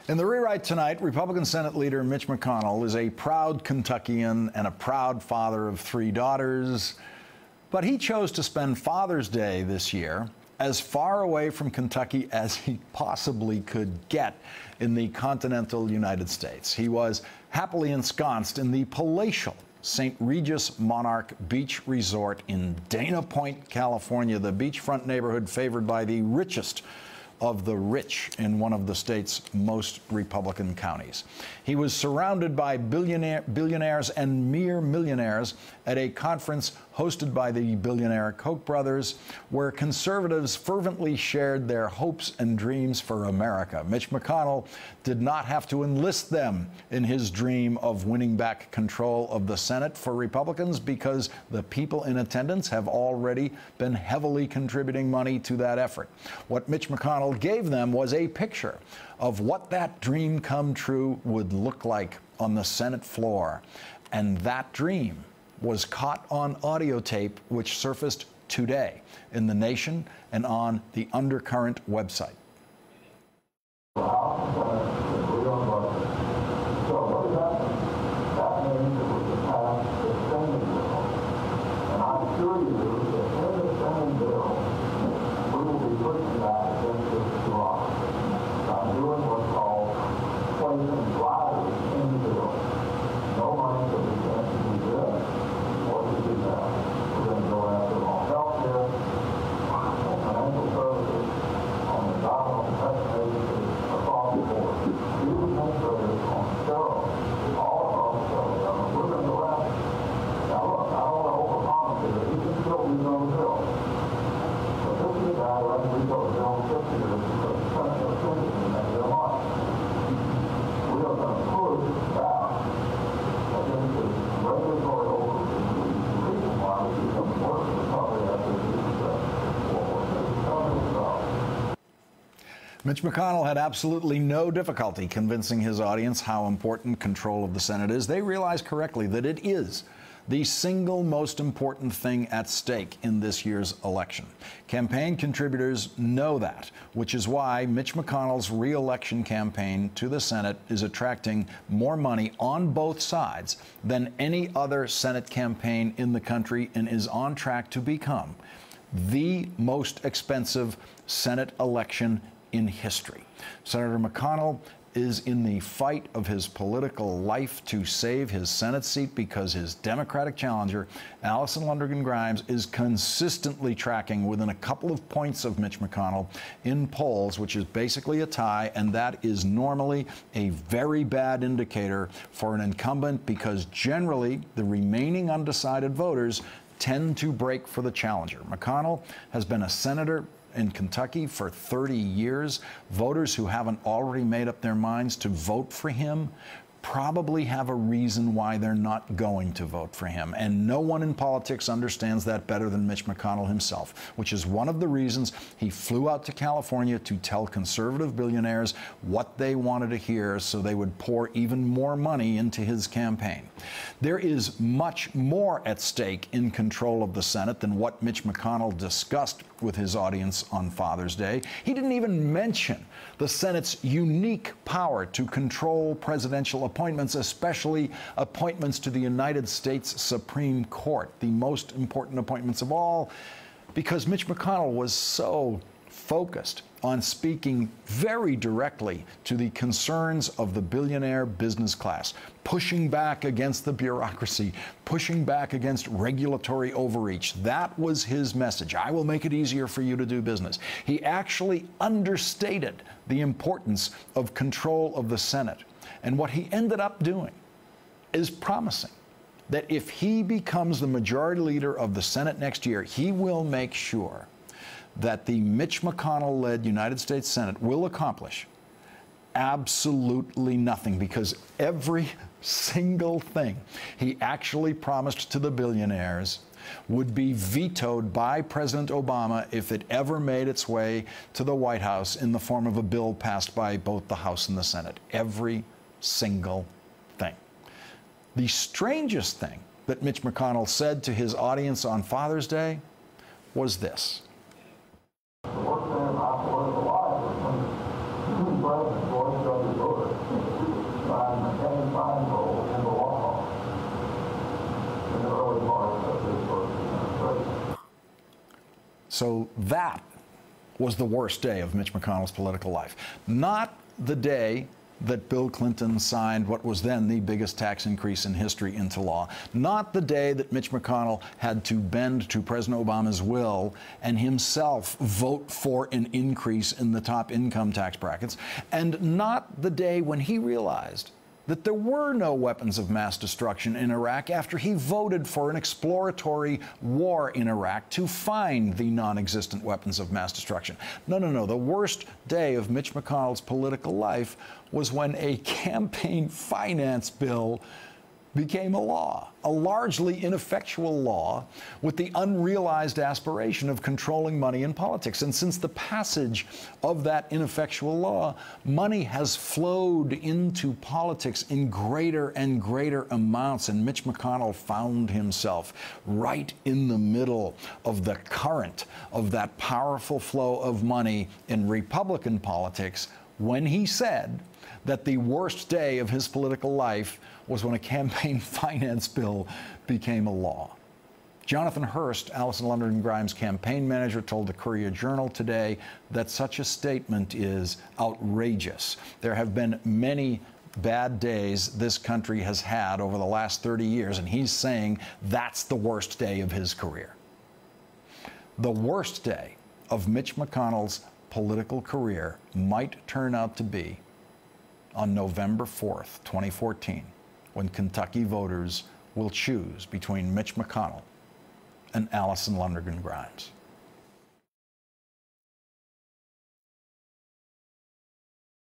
In the rewrite tonight, Republican Senate leader Mitch McConnell is a proud Kentuckian and a proud father of 3 daughters, but he chose to spend Father's Day this year as far away from Kentucky as he possibly could get in the continental United States. He was happily ensconced in the palatial St. Regis Monarch Beach Resort in Dana Point, California, the beachfront neighborhood favored by the richest of the rich in one of the state's most Republican counties. He was surrounded by billionaires and mere millionaires at a conference hosted by the billionaire Koch brothers, where conservatives fervently shared their hopes and dreams for America. Mitch McConnell did not have to enlist them in his dream of winning back control of the Senate for Republicans, because the people in attendance have already been heavily contributing money to that effort. What Mitch McConnell gave them was a picture of what that dream come true would look like on the Senate floor. And that dream was caught on audio tape, which surfaced today in The Nation and on the Undercurrent website. Mitch McConnell had absolutely no difficulty convincing his audience how important control of the Senate is. They realize correctly that it is the single most important thing at stake in this year's election. Campaign contributors know that, which is why Mitch McConnell's re-election campaign to the Senate is attracting more money on both sides than any other Senate campaign in the country, and is on track to become the most expensive Senate election in history. Senator McConnell is in the fight of his political life to save his Senate seat, because his Democratic challenger, Allison Lundergan Grimes, is consistently tracking within a couple of points of Mitch McConnell in polls, which is basically a tie, and that is normally a very bad indicator for an incumbent, because generally the remaining undecided voters tend to break for the challenger. McConnell has been a senator in Kentucky for 30 years. Voters who haven't already made up their minds to vote for him probably have a reason why they're not going to vote for him. And no one in politics understands that better than Mitch McConnell himself, which is one of the reasons he flew out to California to tell conservative billionaires what they wanted to hear, so they would pour even more money into his campaign. There is much more at stake in control of the Senate than what Mitch McConnell discussed with his audience on Father's Day. He didn't even mention the Senate's unique power to control presidential appointments, especially appointments to the United States Supreme Court, the most important appointments of all, because Mitch McConnell was so focused on speaking very directly to the concerns of the billionaire business class, pushing back against the bureaucracy, pushing back against regulatory overreach. That was his message. I will make it easier for you to do business. He actually understated the importance of control of the Senate. And what he ended up doing is promising that if he becomes the majority leader of the Senate next year, he will make sure that the Mitch McConnell-led United States Senate will accomplish absolutely nothing, because every single thing he actually promised to the billionaires would be vetoed by President Obama if it ever made its way to the White House in the form of a bill passed by both the House and the Senate. Every single thing. The strangest thing that Mitch McConnell said to his audience on Father's Day was this. The worst day of my political life was when president voiced of the voters the same triangle in the law in the early part of this Bush administration. So that was the worst day of Mitch McConnell's political life. Not the day that Bill Clinton signed what was then the biggest tax increase in history into law. Not the day that Mitch McConnell had to bend to President Obama's will and himself vote for an increase in the top income tax brackets. And not the day when he realized that there were no weapons of mass destruction in Iraq after he voted for an exploratory war in Iraq to find the non-existent weapons of mass destruction. No. The worst day of Mitch McConnell's political life was when a campaign finance bill became a law, a largely ineffectual law with the unrealized aspiration of controlling money in politics. And since the passage of that ineffectual law, money has flowed into politics in greater and greater amounts, and Mitch McConnell found himself right in the middle of the current of that powerful flow of money in Republican politics when he said that the worst day of his political life was when a campaign finance bill became a law. Jonathan Hurst, Alison London Grimes' campaign manager, told the Courier-Journal today that such a statement is outrageous. There have been many bad days this country has had over the last 30 years, and he's saying that's the worst day of his career. The worst day of Mitch McConnell's political career might turn out to be on November 4th, 2014, when Kentucky voters will choose between Mitch McConnell and Alison London Grimes.